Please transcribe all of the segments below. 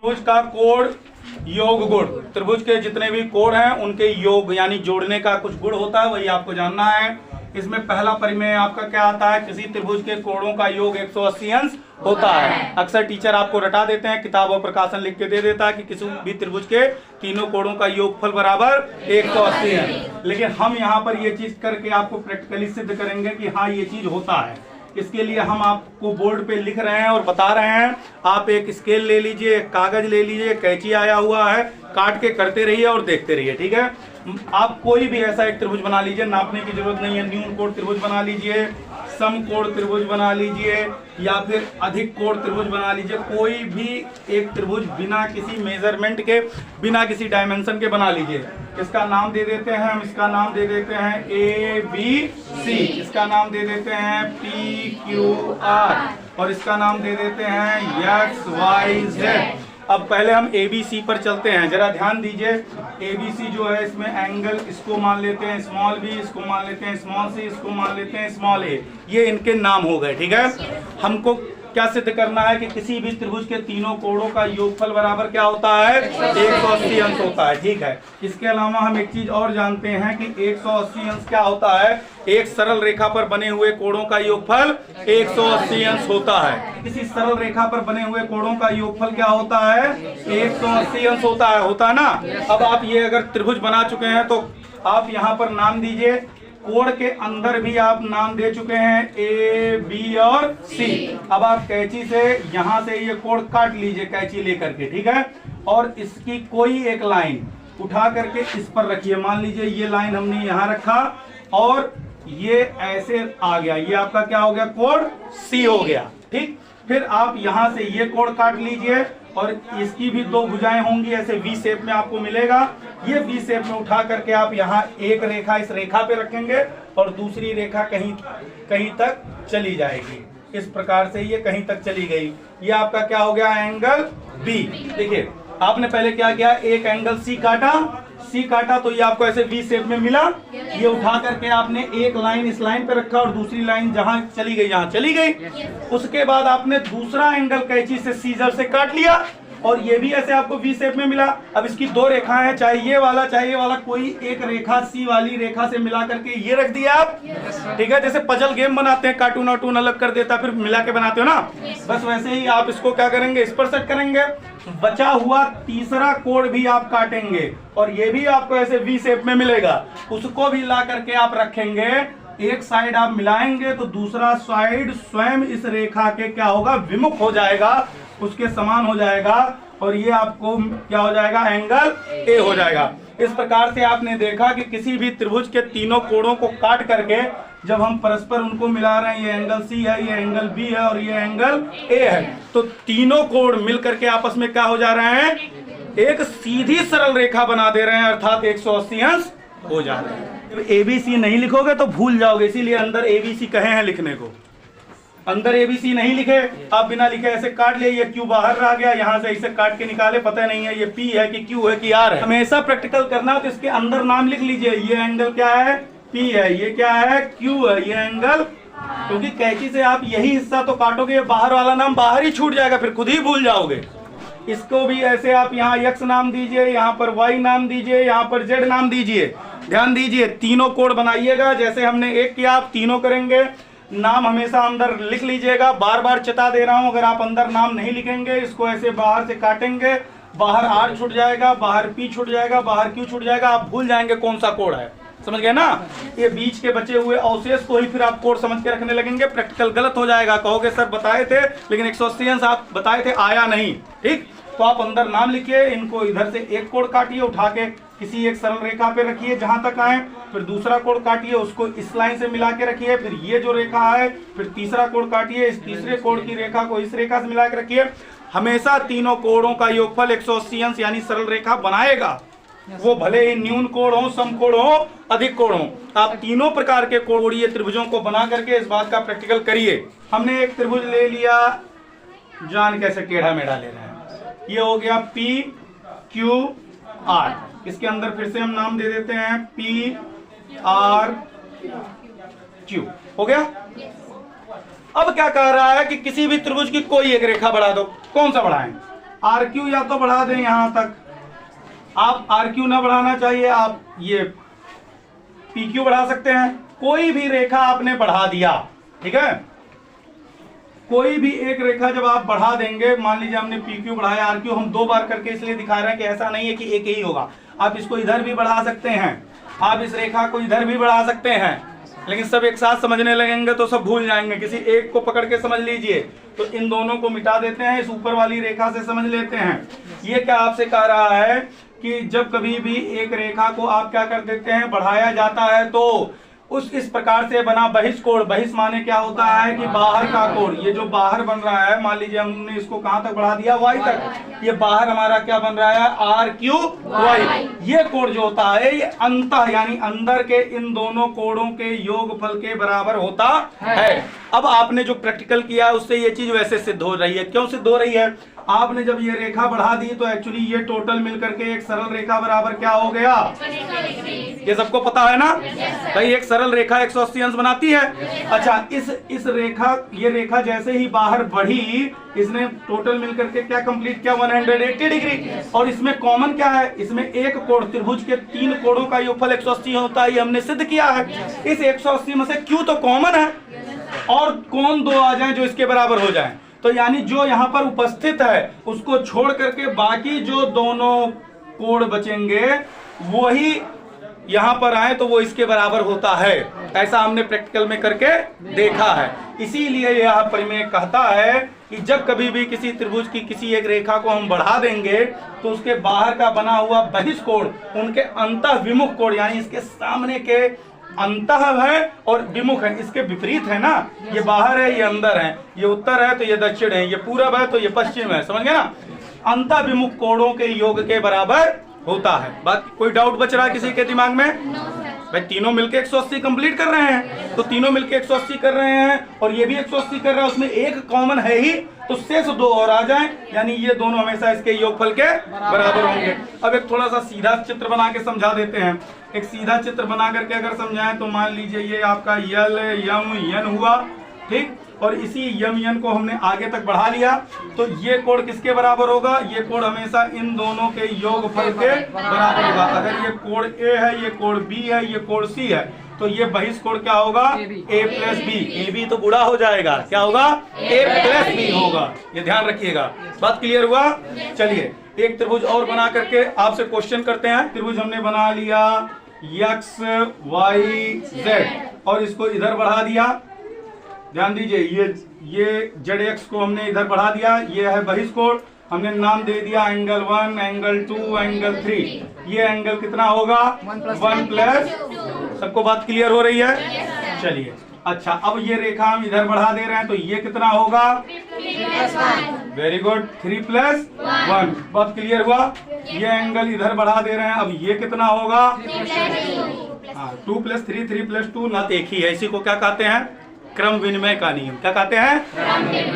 त्रिभुज का कोण योग गुण, त्रिभुज के जितने भी कोण हैं उनके योग यानी जोड़ने का कुछ गुण होता है, वही आपको जानना है। इसमें पहला परिमेय आपका क्या आता है, किसी त्रिभुज के कोणों का योग 180 अंश होता है। अक्सर टीचर आपको रटा देते हैं, किताब और प्रकाशन लिख के दे देता है कि किसी भी त्रिभुज के तीनों कोणों का योगफल बराबर 180 अंश। लेकिन हम यहाँ पर ये चीज करके आपको प्रैक्टिकली सिद्ध करेंगे कि हाँ ये चीज होता है। इसके लिए हम आपको बोर्ड पे लिख रहे हैं और बता रहे हैं। आप एक स्केल ले लीजिए, एक कागज ले लीजिए, कैंची आया हुआ है, काट के करते रहिए और देखते रहिए, ठीक है। आप कोई भी ऐसा एक त्रिभुज बना लीजिए, नापने की जरूरत नहीं है। न्यून कोण त्रिभुज बना लीजिए, समकोण त्रिभुज बना लीजिए या फिर अधिक कोण त्रिभुज बना लीजिए। कोई भी एक त्रिभुज बिना किसी मेजरमेंट के, बिना किसी डायमेंशन के बना लीजिए। इसका नाम दे देते हैं हम, इसका नाम दे देते हैं ABC, इसका नाम दे देते हैं PQR और इसका नाम दे देते हैं XYZ। अब पहले हम ABC पर चलते हैं, जरा ध्यान दीजिए। ABC जो है इसमें एंगल, इसको मान लेते हैं स्मॉल b, इसको मान लेते हैं स्मॉल c, इसको मान लेते हैं स्मॉल a। ये इनके नाम हो गए, ठीक है। हमको क्या सिद्ध करना है कि किसी भी त्रिभुज के तीनों कोणों का योगफल बराबर क्या होता है, 180 अंश होता है, ठीक है। इसके अलावा हम एक चीज और जानते हैं कि 180 अंश क्या होता है, एक सरल रेखा पर बने हुए कोणों का योगफल 180 अंश होता है। किसी सरल रेखा पर बने हुए कोणों का योगफल क्या होता है, 180 अंश होता है ना। अब आप ये अगर त्रिभुज बना चुके हैं तो आप यहाँ पर नाम दीजिए। कोण के अंदर भी आप नाम दे चुके हैं A, B और C। अब आप कैंची से यहाँ से ये कोण काट लीजिए कैंची लेकर के, ठीक है। और इसकी कोई एक लाइन उठा करके इस पर रखिए। मान लीजिए ये लाइन हमने यहाँ रखा और ये ऐसे आ गया, ये आपका क्या हो गया, कोण C हो गया, ठीक। फिर आप यहाँ से ये कोण काट लीजिए और इसकी भी दो भुजाएं होंगी, ऐसे V शेप में आपको मिलेगा। ये V शेप में उठा करके आप यहाँ एक रेखा इस रेखा पे रखेंगे और दूसरी रेखा कहीं तक चली जाएगी। इस प्रकार से ये कहीं तक चली गई, ये आपका क्या हो गया, एंगल B। देखिए आपने पहले क्या किया, एक एंगल C काटा तो ये आपको ऐसे V शेप में मिला। ये उठा करके आपने एक लाइन इस लाइन पे रखा और दूसरी लाइन जहां चली गई यहाँ चली गई। उसके बाद आपने दूसरा एंगल कैंची से सीजर से काट लिया और ये भी ऐसे आपको V शेप में मिला। अब इसकी दो रेखाएं हैं, चाहे ये वाला, कोई एक रेखा C वाली रेखा से मिला करके ये रख दिया आप, ठीक है। जैसे पजल गेम बनाते हैं, कार्टून वार्टून अलग कर देता फिर मिला के बनाते हो ना, बस वैसे ही आप इसको क्या करेंगे, इस पर सेट करेंगे। बचा हुआ तीसरा कोण भी आप काटेंगे और ये भी आपको ऐसे V शेप में मिलेगा, उसको भी ला करके आप रखेंगे। एक साइड आप मिलाएंगे तो दूसरा साइड स्वयं इस रेखा के क्या होगा, विमुख हो जाएगा, उसके समान हो जाएगा और ये आपको क्या हो जाएगा, एंगल A हो जाएगा। इस प्रकार से आपने देखा कि किसी भी त्रिभुज के तीनों कोणों को काट करके जब हम परस्पर उनको मिला रहे हैं, ये एंगल C है, ये एंगल B है और ये एंगल A है, तो तीनों कोण मिल करके आपस में क्या हो जा रहे हैं, एक सीधी सरल रेखा बना दे रहे हैं, अर्थात 180 अंश हो जा रहे हैं। जब ABC नहीं लिखोगे तो भूल जाओगे, इसीलिए अंदर ABC कहे हैं लिखने को। अंदर ABC नहीं लिखे, आप बिना लिखे ऐसे काट लिए, ये Q बाहर रह गया, यहाँ से इसे काट के निकाले, पता नहीं है ये P है कि Q है कि R है। हमेशा प्रैक्टिकल करना तो इसके अंदर नाम लिख लीजिए, ये एंगल क्या है, P है, ये क्या है, Q है, ये एंगल, क्योंकि कैंची से आप यही हिस्सा तो काटोगे, ये बाहर वाला नाम बाहर ही छूट जाएगा, फिर खुद ही भूल जाओगे। इसको भी ऐसे आप यहाँ X नाम दीजिए, यहाँ पर Y नाम दीजिए, यहाँ पर Z नाम दीजिए। ध्यान दीजिए, तीनों कोण बनाइएगा, जैसे हमने एक किया आप तीनों करेंगे। नाम हमेशा अंदर लिख लीजिएगा, बार बार चेता दे रहा हूं, अगर आप अंदर नाम नहीं लिखेंगे, इसको ऐसे बाहर से काटेंगे, बाहर R छूट जाएगा, बाहर P छूट जाएगा, बाहर Q छूट जाएगा, आप भूल जाएंगे कौन सा कोण है। समझ गए ना, ये बीच के बचे हुए अवशेष को ही फिर आप कोण समझ के रखने लगेंगे, प्रैक्टिकल गलत हो जाएगा, कहोगे सर बताए थे लेकिन 180 अंश आप बताए थे आया नहीं, ठीक। तो आप अंदर नाम लिखिए, इनको इधर से एक कोण काटिए, उठा के किसी एक सरल रेखा पे रखिए जहां तक आए, फिर दूसरा कोण काटिए, उसको इस लाइन से मिला के रखिए, फिर ये जो रेखा है, फिर तीसरा कोण काटिए, इस तीसरे कोण की रेखा को इस रेखा से मिला के रखिए। हमेशा तीनों कोणों का योगफल 180 अंश यानी सरल रेखा बनाएगा, वो भले ही न्यून कोण हो, समकोण हो, अधिक कोण हो। आप तीनों प्रकार के कोणीय त्रिभुजों को बना करके इस बात का प्रैक्टिकल करिए। हमने एक त्रिभुज ले लिया, जान कैसे टेढ़ा मेढ़ा ले रहे हैं, ये हो गया PQR। इसके अंदर फिर से हम नाम दे देते हैं PRQ, हो गया। अब क्या कह रहा है कि किसी भी त्रिभुज की कोई एक रेखा बढ़ा दो, कौन सा बढ़ाएं, आर क्यू या तो बढ़ा दें यहां तक, आप आर क्यू ना बढ़ाना चाहिए, आप ये पी क्यू बढ़ा सकते हैं। कोई भी रेखा आपने बढ़ा दिया, ठीक है, कोई भी एक रेखा जब आप बढ़ा देंगे, मान लीजिए हमने पी क्यू बढ़ाया, आर क्यू हम 2 बार करके इसलिए दिखा रहे हैं कि ऐसा नहीं है कि एक ही होगा, आप इसको इधर भी बढ़ा सकते हैं, आप इस रेखा को इधर भी बढ़ा सकते हैं, लेकिन सब एक साथ समझने लगेंगे तो सब भूल जाएंगे। किसी एक को पकड़ के समझ लीजिए, तो इन दोनों को मिटा देते हैं, इस ऊपर वाली रेखा से समझ लेते हैं। ये क्या आपसे कह रहा है कि जब कभी भी एक रेखा को आप क्या कर देते हैं, बढ़ाया जाता है, तो उस इस प्रकार से बना बहिष्कोण, बहिष माने क्या होता है कि बाहर का कोण, ये जो बाहर बन रहा है, मान लीजिए हमने इसको कहां तक बढ़ा दिया, y तक, ये बाहर हमारा क्या बन रहा है, आर क्यू वाई। ये कोण जो होता है ये अंतः यानी अंदर के इन दोनों कोणों के योगफल के बराबर होता है। अब आपने जो प्रैक्टिकल किया है उससे ये चीज वैसे सिद्ध हो रही है। क्यों सिद्ध हो रही है, आपने जब ये रेखा बढ़ा दी तो एक्चुअली ये टोटल मिलकर के एक सरल रेखा बराबर क्या हो गया, ये सबको पता है ना भाई, एक सरल रेखा 180 अंश बनाती है। अच्छा, इस रेखा, ये रेखा जैसे ही बाहर बढ़ी, इसने टोटल मिलकर के क्या कंप्लीट किया, 180 डिग्री। और इसमें कॉमन क्या है, इसमें एक कोण, त्रिभुज के 3 कोणों का योगफल 180 होता है, ये हमने सिद्ध किया है। इस 180 में से क्यू तो कॉमन है और कोण 2 आ जाए जो इसके बराबर हो जाए, तो यानी जो यहाँ पर उपस्थित है उसको छोड़ करके बाकी जो दोनों कोण बचेंगे वही यहाँ पर आए तो वो इसके बराबर होता है। ऐसा हमने प्रैक्टिकल में करके देखा है। इसीलिए यह परिमेय कहता है कि जब कभी भी किसी त्रिभुज की किसी एक रेखा को हम बढ़ा देंगे तो उसके बाहर का बना हुआ बहिष्कोण उनके अंतः विमुख कोण, यानी इसके सामने के अंतः है और विमुख है, इसके विपरीत है ना, ये बाहर है ये अंदर है, ये उत्तर है तो ये दक्षिण है, ये पूरब है तो ये पश्चिम है, समझ गए ना, अंतः विमुख कोणों के योग के बराबर होता है। बात कोई डाउट बच रहा है किसी के दिमाग में? भाई तीनों मिलके 180 कंप्लीट कर रहे हैं, तो तीनों मिलके 180 कर रहे हैं और ये भी 180 कर रहा है, उसमें एक कॉमन है ही, तो शेष 2 और आ जाएं, यानी ये दोनों हमेशा इसके योगफल के बराबर होंगे। अब एक थोड़ा सा सीधा चित्र बना के समझा देते हैं। एक सीधा चित्र बना करके अगर समझाएं तो मान लीजिए ये आपका यल यम यन हुआ, ठीक, और इसी यम यन को हमने आगे तक बढ़ा लिया, तो ये कोण किसके बराबर होगा, ये कोण हमेशा इन दोनों के योगफल के बराबर होगा। अगर ये कोण ए है, ये कोण बी है, ये कोण सी है, तो ये बहिष्कोण क्या होगा, a plus B. A B तो बुरा हो जाएगा, क्या होगा, a प्लस बी होगा, ये ध्यान रखिएगा। बात क्लियर हुआ? चलिए एक त्रिभुज और बना करके आपसे क्वेश्चन करते हैं। त्रिभुज हमने बना लिया x y z और इसको इधर बढ़ा दिया, ध्यान दीजिए, ये ZX को हमने इधर बढ़ा दिया, ये है बहिष्कोण, हमने नाम दे दिया एंगल 1, एंगल 2, एंगल 3। ये एंगल कितना होगा, 1 प्लस, सबको बात क्लियर हो रही है? चलिए अच्छा, अब ये रेखा हम इधर बढ़ा दे रहे हैं तो ये कितना होगा, वेरी गुड, 3 प्लस 1। बात क्लियर हुआ? ये एंगल इधर बढ़ा दे रहे हैं, अब ये कितना होगा, 2 प्लस 3, 3 प्लस 2 ना एक ही है। इसी को क्या कहते हैं, क्रम विनिमय का नियम। क्या कहते हैं,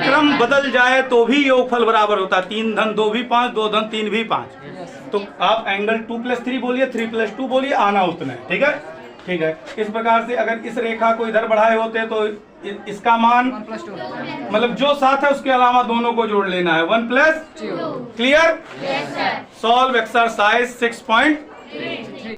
क्रम बदल जाए तो भी योगफल बराबर होता है। 3 धन 2 भी 5, 2 धन 3 भी 5। तो आप एंगल 2 प्लस 3 बोलिए, 3 प्लस 2 बोलिए, आना उतना है, ठीक है, ठीक है। इस प्रकार से अगर इस रेखा को इधर बढ़ाए होते तो इसका मान मतलब जो साथ है उसके अलावा दोनों को जोड़ लेना है, 1 प्लस 2। क्लियर? Solve exercise 6.